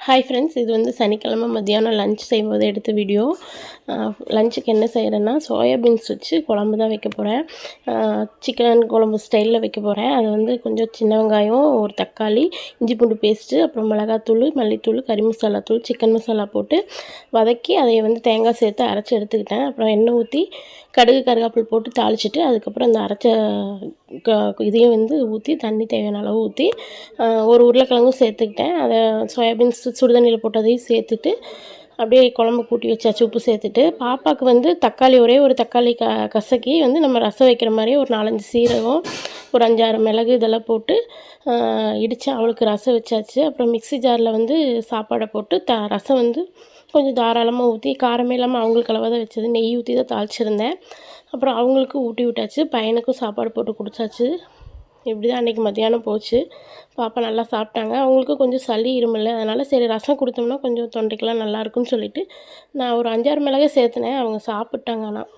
Hi friends, இது வந்து சனிக்கிழமை மத்தியானம் லஞ்ச் செய்யும்போது எடுத்த வீடியோ. லஞ்சுக்கு என்ன செய்கிறேன்னா, சோயா பீன்ஸ் வச்சு குழம்பு தான் வைக்க போகிறேன். சிக்கன் குழம்பு ஸ்டைலில் வைக்க போகிறேன். அது வந்து கொஞ்சம் சின்ன வெங்காயம், ஒரு தக்காளி, இஞ்சி பூண்டு பேஸ்ட்டு, அப்புறம் மிளகாத்தூள், மல்லித்தூள், கறி மசாலா தூள், சிக்கன் மசாலா போட்டு வதக்கி அதை வந்து தேங்காய் சேர்த்து அரைச்சி எடுத்துக்கிட்டேன். அப்புறம் எண்ணெய் ஊற்றி கடுகு கருவேப்பிலை போட்டு தாளிச்சிட்டு, அதுக்கப்புறம் இந்த அரைச்ச இதையும் வந்து ஊற்றி தண்ணி தேவையான அளவு ஊற்றி ஒரு உருளைக்கிழங்கும் சேர்த்துக்கிட்டேன். அதை சோயாபீன்ஸ் சுடுதண்ணியில் போட்டு அதையும் சேர்த்துட்டு அப்படியே குழம்பு கூட்டி வச்சாச்சு, உப்பு சேர்த்துட்டு. பாப்பாவுக்கு வந்து தக்காளி ஒரே ஒரு தக்காளி கசக்கி வந்து நம்ம ரசம் வைக்கிற மாதிரியே ஒரு 4-5 சீரகம், ஒரு 5-6 மிளகு இதெல்லாம் போட்டு இடித்து அவளுக்கு ரசம் வச்சாச்சு. அப்புறம் மிக்ஸி ஜாரில் வந்து சாப்பாடை போட்டு ரசம் வந்து கொஞ்சம் தாராளமாக ஊற்றி, காரமே இல்லாமல் அவங்களுக்கு அளவாக தான் வச்சது, நெய் ஊற்றி தான் தாளிச்சிருந்தேன். அப்புறம் அவங்களுக்கு ஊட்டி விட்டாச்சு, பையனுக்கும் சாப்பாடு போட்டு குடித்தாச்சு. இப்படி தான் அன்றைக்கி மத்தியானம் போச்சு. பாப்பா நல்லா சாப்பிட்டாங்க. அவங்களுக்கும் கொஞ்சம் சளி இருமல், அதனால் சரி ரசம் கொடுத்தோம்னா கொஞ்சம் தொண்டைக்கெலாம் நல்லாயிருக்குன்னு சொல்லிவிட்டு நான் ஒரு 5-6 மிளகே சேர்த்துனேன். அவங்க சாப்பிட்டாங்க. ஆனால்